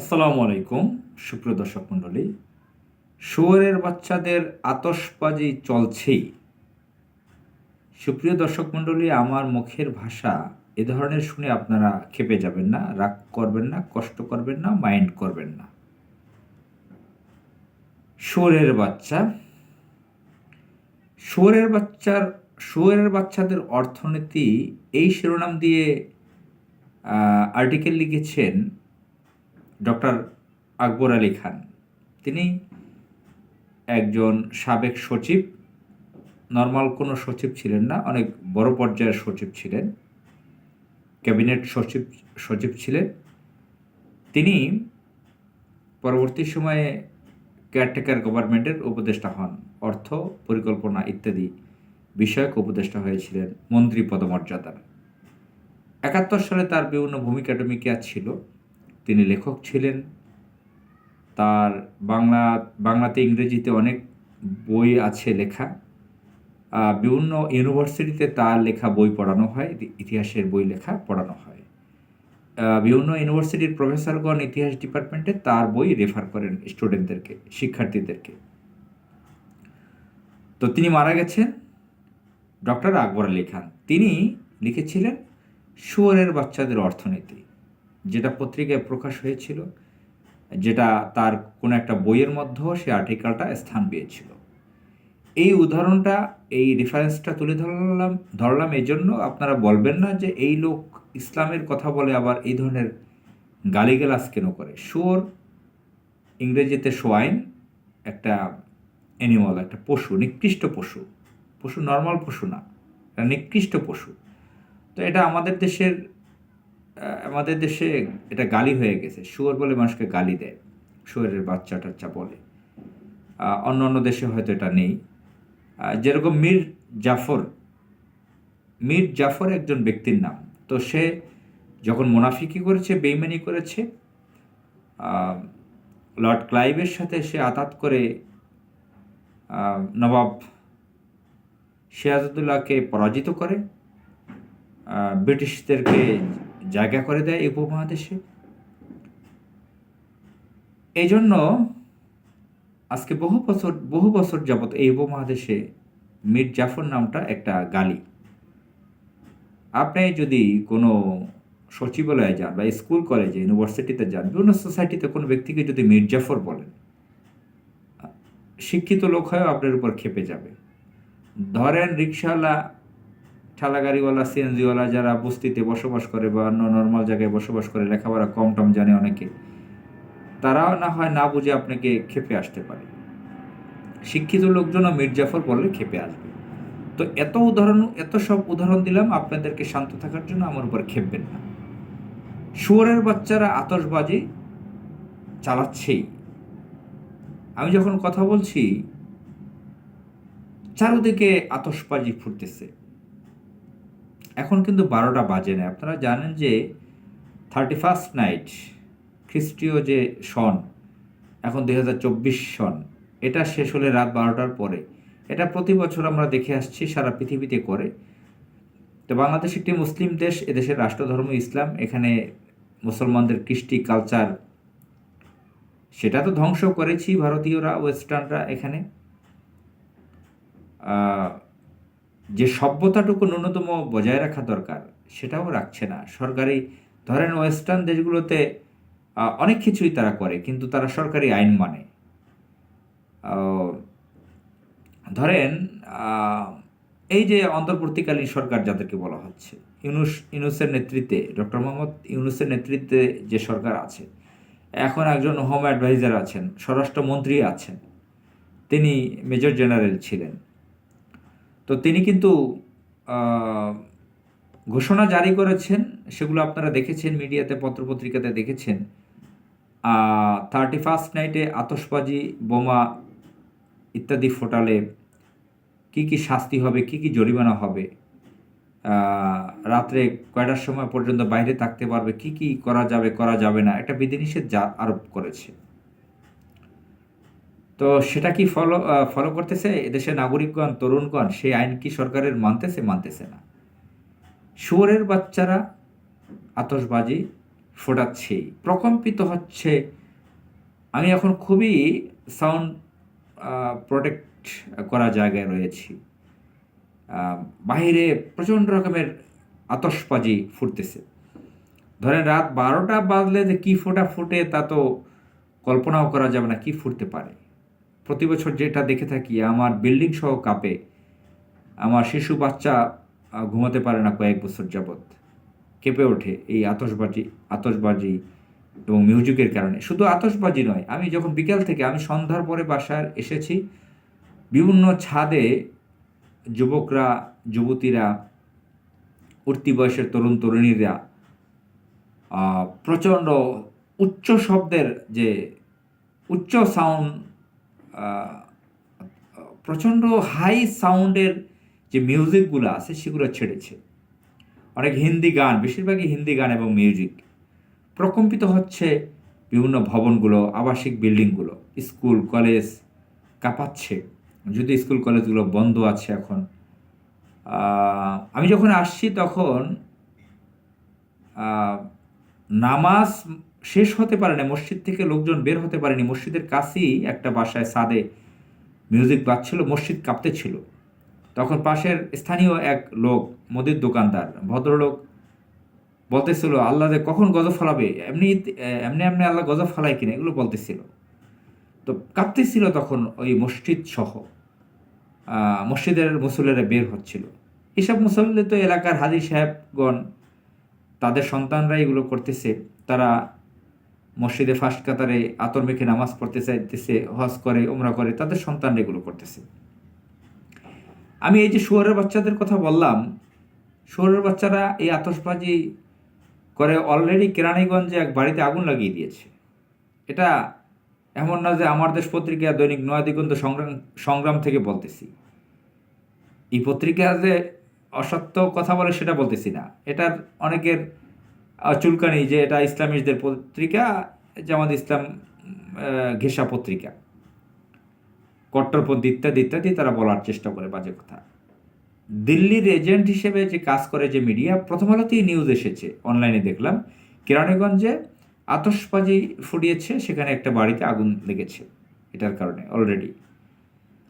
আসসালামু আলাইকুম সুপ্রিয় দর্শক মণ্ডলী। শুয়োরের বাচ্চাদের আতশবাজি চলছেই। সুপ্রিয় দর্শক মণ্ডলী, আমার মুখের ভাষা এ ধরনের শুনে আপনারা ক্ষেপে যাবেন না, রাগ করবেন না, কষ্ট করবেন না, মাইন্ড করবেন না। শুয়োরের বাচ্চা, শুয়োরের বাচ্চার শুয়োরের বাচ্চাদের অর্থনীতি, এই শিরোনাম দিয়ে আর্টিকেল লিখেছেন ডক্টর আকবর আলী খান। তিনি একজন সাবেক সচিব, নর্মাল কোনো সচিব ছিলেন না, অনেক বড় পর্যায়ের সচিব ছিলেন, ক্যাবিনেট সচিব সচিব ছিলেন। তিনি পরবর্তী সময়ে কেয়ারটেকার গভর্নমেন্টের উপদেষ্টা হন, অর্থ পরিকল্পনা ইত্যাদি বিষয়ক উপদেষ্টা হয়েছিলেন মন্ত্রী পদমর্যাদার। 71 সালে তার বিভিন্ন ভূমিকা টমিকা ছিল। তিনি লেখক ছিলেন। তার বাংলাতে ইংরেজিতে অনেক বই আছে লেখা। বিভিন্ন ইউনিভার্সিটিতে তার লেখা বই পড়ানো হয়, ইতিহাসের বই লেখা পড়ানো হয়। বিভিন্ন ইউনিভার্সিটির প্রফেসরগণ ইতিহাস ডিপার্টমেন্টে তার বই রেফার করেন স্টুডেন্টদেরকে, শিক্ষার্থীদেরকে। তো তিনি মারা গেছেন, ডক্টর আকবর আলী খান। তিনি লিখেছিলেন শুয়োরের বাচ্চাদের অর্থনীতি, যেটা পত্রিকায় প্রকাশ হয়েছিল, যেটা তার কোনো একটা বইয়ের মধ্যেও সে আর্টিকেলটা স্থান পেয়েছিল। এই উদাহরণটা, এই রেফারেন্সটা তুলে ধরলাম এই জন্য আপনারা বলবেন না যে এই লোক ইসলামের কথা বলে আবার এই ধরনের গালিগালাজ কেন করে। শুয়োর ইংরেজিতে সোয়াইন, একটা অ্যানিমাল, একটা পশু, নিকৃষ্ট পশু। পশু নর্মাল পশু না, এটা নিকৃষ্ট পশু। তো এটা আমাদের দেশে এটা গালি হয়ে গেছে। শুয়োর বলে মানুষকে গালি দেয়, শুয়োরের বাচ্চা টাচ্চা বলে। অন্য অন্য দেশে হয়তো এটা নেই। যেরকম মীর জাফর একজন ব্যক্তির নাম। তো সে যখন মুনাফিকি করেছে, বেইমানি করেছে, লর্ড ক্লাইভের সাথে সে আঘাত করে নবাব সিরাজউদ্দৌলাকে পরাজিত করে, ব্রিটিশদেরকে জায়গা করে দেয় এই উপমহাদেশে। এই জন্য আজকে বহু বছর যাবৎ এই উপমহাদেশে মীর জাফর নামটা একটা গালি। আপনি যদি কোনো সচিবালয়ে যান বা স্কুল কলেজে ইউনিভার্সিটিতে যান, বিভিন্ন সোসাইটিতে কোনো ব্যক্তিকে যদি মীর জাফর বলেন, শিক্ষিত লোক হয়েও আপনার উপর ক্ষেপে যাবে। ধরেন রিক্সাওয়ালা, ঠেলাগাড়িওয়ালা, সিএনজিওয়ালা যারা বস্তিতে বসবাস করে বা অন্য নর্মাল জায়গায় বসবাস করে, লেখাপড়া কম টম জানে অনেকে, তারাও না হয় না বুঝে আপনাকে ক্ষেপে আসতে পারে। শিক্ষিত লোকজনও মীর জাফর বললে ক্ষেপে আসবে। তো এত সব উদাহরণ দিলাম আপনাদেরকে শান্ত থাকার জন্য, আমার উপর ক্ষেপবেন না। শুয়োরের বাচ্চারা আতশবাজি চালাচ্ছেই। আমি যখন কথা বলছি, চারদিকে আতশবাজি ফুটতেছে। এখন কিন্তু 12টা বাজে না। আপনারা জানেন যে 31st নাইট, খ্রিস্টীয় যে সন, এখন 2024 সন, এটা শেষ হলে রাত 12টার পরে। এটা প্রতি বছর আমরা দেখে আসছি, সারা পৃথিবীতে করে। তো বাংলাদেশ একটি মুসলিম দেশ, এদেশের রাষ্ট্রধর্ম ইসলাম। এখানে মুসলমানদের কৃষ্টি কালচার, সেটা তো ধ্বংস করেছি ভারতীয়রা, ওয়েস্টার্নরা। এখানে যে সভ্যতাটুকু ন্যূনতম বজায় রাখা দরকার, সেটাও রাখছে না সরকারি। ধরেন ওয়েস্টার্ন দেশগুলোতে অনেক কিছুই তারা করে, কিন্তু তারা সরকারি আইন মানে। ধরেন এই যে অন্তর্বর্তীকালীন সরকার যাদেরকে বলা হচ্ছে, ইউনূসের নেতৃত্বে, ডক্টর মোহাম্মদ ইউনূসের নেতৃত্বে যে সরকার আছে, এখন একজন হোম অ্যাডভাইজার আছেন, স্বরাষ্ট্রমন্ত্রী আছেন, তিনি মেজর জেনারেল ছিলেন। তো তিনি কিন্তু ঘোষণা জারি করেছেন, সেগুলো আপনারা দেখেছেন, মিডিয়াতে, পত্রপত্রিকাতে দেখেছেন। 31st নাইটে আতশবাজি, বোমা ইত্যাদি ফোটালে কি কি শাস্তি হবে, কি কি জরিমানা হবে, রাত্রে কয়টার সময় পর্যন্ত বাইরে থাকতে পারবে, কি কি করা যাবে করা যাবে না, একটা বিধিনিষেধ আরোপ করেছে। তো সেটা কি ফলো করতেছে এদেশের নাগরিকগণ, তরুণগণ? সেই আইন কি সরকারের মানতেছে না। শুয়োরের বাচ্চারা আতশবাজি ফোটাচ্ছি, প্রকম্পিত হচ্ছে। আমি এখন খুবই সাউন্ড প্রোটেক্ট করা জায়গায় রয়েছি। বাইরে প্রচণ্ড রকমের আতশবাজি ফুটতেছে। ধরেন রাত 12টা বাজলে যে কী ফোঁটা ফুটে তা তো কল্পনাও করা যাবে না, কি ফুটতে পারে। প্রতি বছর যেটা দেখে থাকি, আমার বিল্ডিং সহ কাঁপে, আমার শিশু বাচ্চা ঘুমাতে পারে না কয়েক বছর যাবৎ, কেঁপে ওঠে এই আতশবাজি এবং মিউজিকের কারণে। শুধু আতশবাজি নয়, আমি যখন বিকেল থেকে আমি সন্ধ্যার পরে বাসায় এসেছি, বিভিন্ন ছাদে যুবকরা, যুবতীরা, উঠতি বয়সের তরুণ তরুণীরা প্রচণ্ড উচ্চ শব্দের যে উচ্চ সাউন্ড, প্রচণ্ড হাই সাউন্ডের যে মিউজিকগুলো আছে সেগুলো ছেড়েছে। অনেক হিন্দি গান, বেশিরভাগই হিন্দি গান এবং মিউজিক। প্রকম্পিত হচ্ছে বিভিন্ন ভবনগুলো, আবাসিক বিল্ডিংগুলো, স্কুল কলেজ কাঁপাচ্ছে। যদি স্কুল কলেজগুলো বন্ধ আছে এখন। আমি যখন আসছি তখন নামাজ শেষ হতে পারে না, মসজিদ থেকে লোকজন বের হতে পারেনি। মসজিদের কাছেই একটা বাসায় ছাদে মিউজিক বাজছিল, মসজিদ কাঁপতেছিল। তখন পাশের স্থানীয় এক লোক, মুদির দোকানদার ভদ্রলোক, বলতেছিল আল্লাহ যে কখন গজব ফলাবে, এমনি এমনি এমনি আল্লাহ গজব ফলায় কিনা, এগুলো বলতেছিল। তো কাঁপতেছিল তখন ওই মসজিদ সহ। মসজিদের মুসল্লিরা বের হচ্ছিল। এসব মুসল্লি তো এলাকার হাজী সাহেবগণ, তাদের সন্তানরা এগুলো করতেছে। তারা মসজিদে ফার্স্ট কাতারে আতর মেখে নামাজ পড়তে চাইতেছে, হজ করে, উমরা করে, তাদের সন্তানরা এগুলো করতেছে। আমি এই যে শুয়োরের বাচ্চাদের কথা বললাম, শুয়োরের বাচ্চারা এই আতশবাজি করে অলরেডি কেরানীগঞ্জে এক বাড়িতে আগুন লাগিয়ে দিয়েছে। এটা এমন না যে আমার দেশ পত্রিকা, দৈনিক নয়া দিগন্ত সংগ্রাম থেকে বলতেছি। এই পত্রিকা যে অসত্য কথা বলে সেটা বলতেছি না। এটার অনেকের চুলকানি যে এটা ইসলামিস্টদের পত্রিকা, জামাত ইসলাম ঘেঁষা পত্রিকা, কট্টরপন্থী ইত্যাদি ইত্যাদি তারা বলার চেষ্টা করে বাজে কথা। দিল্লির এজেন্ট হিসেবে যে কাজ করে যে মিডিয়া, প্রথম আলোতেই নিউজ এসেছে, অনলাইনে দেখলাম, কেরানীগঞ্জে আতশবাজি ফুটিয়েছে, সেখানে একটা বাড়িতে আগুন লেগেছে এটার কারণে অলরেডি।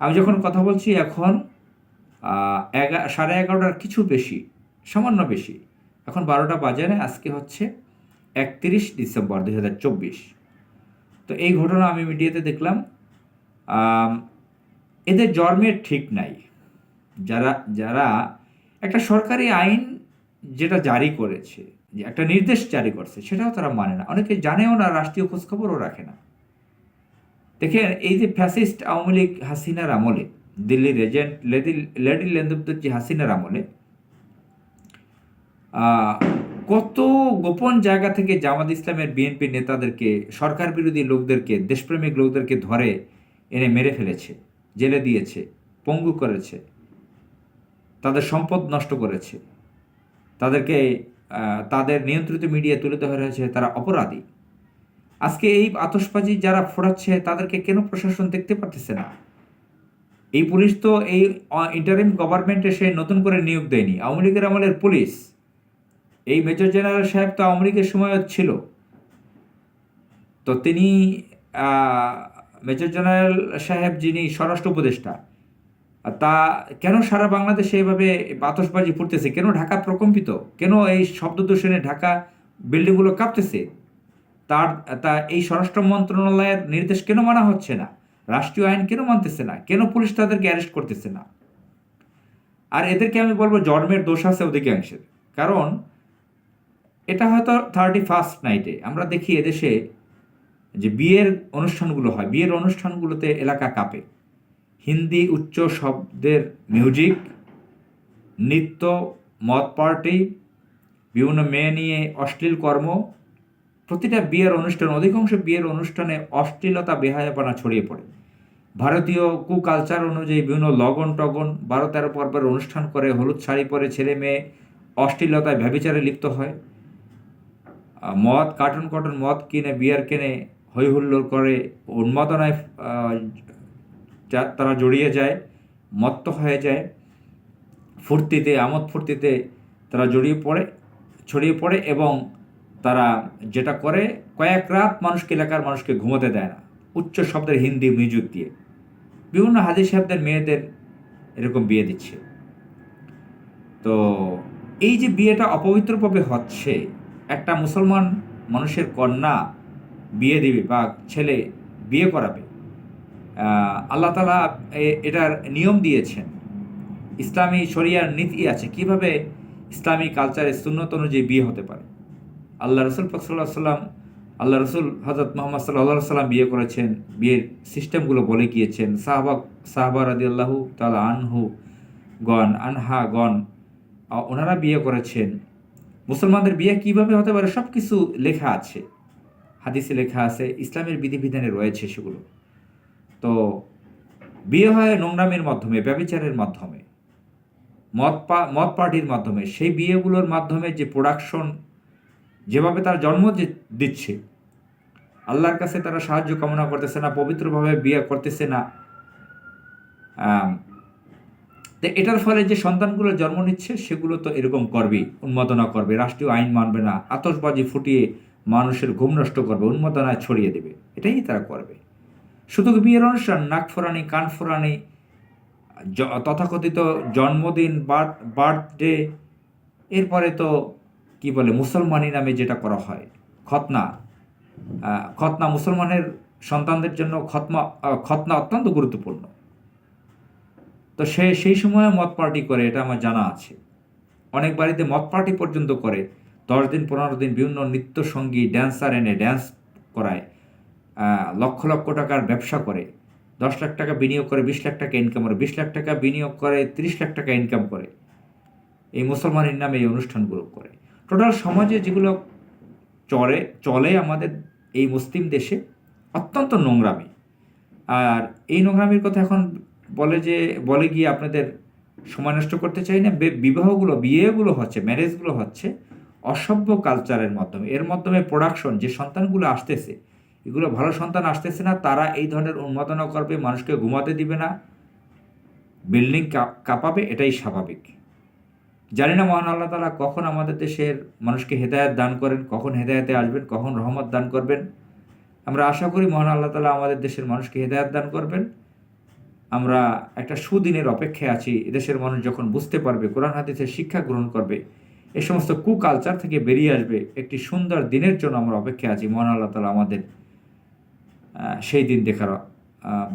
আমি যখন কথা বলছি এখন 11:30 কিছু বেশি, সামান্য বেশি, এখন 12টা বাজে না। আজকে হচ্ছে 31 ডিসেম্বর 2024। তো এই ঘটনা আমি মিডিয়াতে দেখলাম। এদের জন্মের ঠিক নাই। যারা একটা সরকারি আইন যেটা জারি করেছে, যে একটা নির্দেশ জারি করছে, সেটাও তারা মানে না। অনেকে জানেও না, রাষ্ট্রীয় খোঁজখবরও রাখে না। দেখেন, এই যে ফ্যাসিস্ট আওয়ামী লীগ হাসিনার আমলে, দিল্লির এজেন্ট লেডি লেন্দুদ্দুজি হাসিনার আমলে কত গোপন জায়গা থেকে জামাত ইসলামের, বিএনপি নেতাদেরকে, সরকার বিরোধী লোকদেরকে, দেশপ্রেমিক লোকদেরকে ধরে এনে মেরে ফেলেছে, জেলে দিয়েছে, পঙ্গু করেছে, তাদের সম্পদ নষ্ট করেছে, তাদেরকে তাদের নিয়ন্ত্রিত মিডিয়া তুলে ধরা হয়েছে তারা অপরাধী। আজকে এই আতশবাজি যারা ফোড়াচ্ছে তাদেরকে কেন প্রশাসন দেখতে পারতেছে না? এই পুলিশ তো এই ইন্টারিম গভর্নমেন্টে সে নতুন করে নিয়োগ দেয়নি, আওয়ামী লীগের আমলের পুলিশ। এই মেজর জেনারেল সাহেব তো আওয়ামী লীগের সময়ও ছিল। তো তিনি মেজর জেনারেল সাহেব যিনি স্বরাষ্ট্র উপদেষ্টা, তা কেন সারা বাংলাদেশে এইভাবে আতশবাজি ফুটতেছে? কেন ঢাকা প্রকম্পিত? কেন এই শব্দ দূষণে ঢাকা বিল্ডিংগুলো কাঁপতেছে? তা এই স্বরাষ্ট্র মন্ত্রণালয়ের নির্দেশ কেন মানা হচ্ছে না? রাষ্ট্রীয় আইন কেন মানতেছে না? কেন পুলিশ তাদেরকে অ্যারেস্ট করতেছে না? আর এদেরকে আমি বলবো জন্মের দোষ আছে অধিকাংশের। কারণ এটা হয়তো 31st নাইটে আমরা দেখি এদেশে যে বিয়ের অনুষ্ঠানগুলো হয়, বিয়ের অনুষ্ঠানগুলোতে এলাকা কাঁপে। হিন্দি উচ্চ শব্দের মিউজিক, নৃত্য, মদ পার্টি, বিভিন্ন মেয়ে নিয়ে অশ্লীল কর্ম, প্রতিটা বিয়ের অনুষ্ঠান, অধিকাংশ বিয়ের অনুষ্ঠানে অশ্লীলতা, বেহায়াপনা ছড়িয়ে পড়ে। ভারতীয় কুকালচার অনুযায়ী বিভিন্ন লগন টগন, 12-13 পর্বের অনুষ্ঠান করে, হলুদ শাড়ি পরে ছেলে মেয়ে অশ্লীলতায় ব্যভিচারে লিপ্ত হয়। মদ, কার্টন মদ কিনে, বিয়ার কিনে হৈ হুল্লোড় করে, উন্মাদনায় তারা জড়িয়ে যায়, মত্ত হয়ে যায়, ফুর্তিতে, আমোদ ফুর্তিতে তারা ছড়িয়ে পড়ে এবং তারা যেটা করে, কয়েক রাত মানুষকে, এলাকার মানুষকে ঘুমোতে দেয় না, উচ্চ শব্দের হিন্দি মিউজিক দিয়ে বিভিন্ন হাজি সাহেবদের মেয়েদের এরকম বিয়ে দিচ্ছে। তো এই যে বিয়েটা অপবিত্রভাবে হচ্ছে, একটা মুসলমান মানুষের কন্যা বিয়ে দিবে বা ছেলে বিয়ে করাবে, আল্লাহ তাআলা এটার নিয়ম দিয়েছেন, ইসলামী শরিয়ার নীতি আছে কিভাবে ইসলামী কালচারে সুন্নত অনুযায়ী বিয়ে হতে পারে। আল্লাহ রসুল পাক সাল্লাল্লাহু আলাইহি ওয়াসাল্লাম, আল্লাহ রসুল হযরত মুহাম্মদ সাল্লাল্লাহু আলাইহি ওয়াসাল্লাম বিয়ে করেছেন, বিয়ের সিস্টেমগুলো বলে গিয়েছেন। সাহাবা রাদিয়াল্লাহু তাআলা আনহু গণ, আনহা গণ, ওনারা বিয়ে করেছেন। মুসলমানদের বিয়ে কিভাবে হতে পারে সব কিছু লেখা আছে, হাদিসে লেখা আছে, ইসলামের বিধিবিধানে রয়েছে সেগুলো। তো বিয়ে হয় নোংরামের মাধ্যমে, ব্যভিচারের মাধ্যমে, মদ পার্টির মাধ্যমে। সেই বিয়েগুলোর মাধ্যমে যে প্রোডাকশন, যেভাবে তার জন্ম দিচ্ছে, আল্লাহর কাছে তারা সাহায্য কামনা করতেছে না, পবিত্রভাবে বিয়ে করতেছে না। তো এটার ফলে যে সন্তানগুলো জন্ম নিচ্ছে সেগুলো তো এরকম করবেই, উন্মাদনা করবে, রাষ্ট্রীয় আইন মানবে না, আতশবাজি ফুটিয়ে মানুষের ঘুম নষ্ট করবে, উন্মাদনায় ছড়িয়ে দেবে, এটাই তারা করবে। শুধু বিয়ের অনুষ্ঠান, নাক ফোরানি, কান ফোরানি, তথাকথিত জন্মদিন, বার্থডে, এরপরে তো কি বলে মুসলমানি নামে যেটা করা হয়, খতনা। খতনা মুসলমানের সন্তানদের জন্য খতনা অত্যন্ত গুরুত্বপূর্ণ। তো সেই সময় মদ পার্টি করে, এটা আমার জানা আছে। অনেক বাড়িতে মদ পার্টি পর্যন্ত করে, 10 দিন 15 দিন বিভিন্ন নৃত্যসঙ্গী, ড্যান্সার এনে ড্যান্স করায়, লক্ষ লক্ষ টাকার ব্যবসা করে, 10 লাখ টাকা বিনিয়োগ করে 20 লাখ টাকা ইনকাম করে, 20 লাখ টাকা বিনিয়োগ করে 30 লাখ টাকা ইনকাম করে, এই মুসলমানের নামে এই অনুষ্ঠানগুলো করে। টোটাল সমাজে যেগুলো চলে আমাদের এই মুসলিম দেশে, অত্যন্ত নোংরামি। আর এই নোংরামির কথা এখন বলে গিয়ে আপনাদের সময় নষ্ট করতে চাই না। বিয়েগুলো হচ্ছে, ম্যারেজগুলো হচ্ছে অসভ্য কালচারের মাধ্যমে। এর মাধ্যমে প্রোডাকশন, যে সন্তানগুলো আসতেছে, এগুলো ভালো সন্তান আসতেছে না, তারা এই ধরনের উন্মাদনা করবে, মানুষকে ঘুমাতে দিবে না, বিল্ডিং কাঁপাবে, এটাই স্বাভাবিক। জানি না মহান আল্লাহ তাআলা কখন আমাদের দেশের মানুষকে হেদায়েত দান করেন, কখন হেদায়েতে আসবেন, কখন রহমত দান করবেন। আমরা আশা করি মহান আল্লাহ তাআলা আমাদের দেশের মানুষকে হেদায়েত দান করবেন। আমরা একটা সুদিনের অপেক্ষায় আছি। এদেশের মানুষ যখন বুঝতে পারবে, কোরআন হাদিসের শিক্ষা গ্রহণ করবে, এ সমস্ত কুকালচার থেকে বেরিয়ে আসবে, একটি সুন্দর দিনের জন্য আমরা অপেক্ষায় আছি। মহান আল্লাহ তাআলা আমাদের সেই দিন দেখার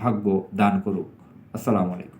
ভাগ্য দান করুক। আসসালামু আলাইকুম।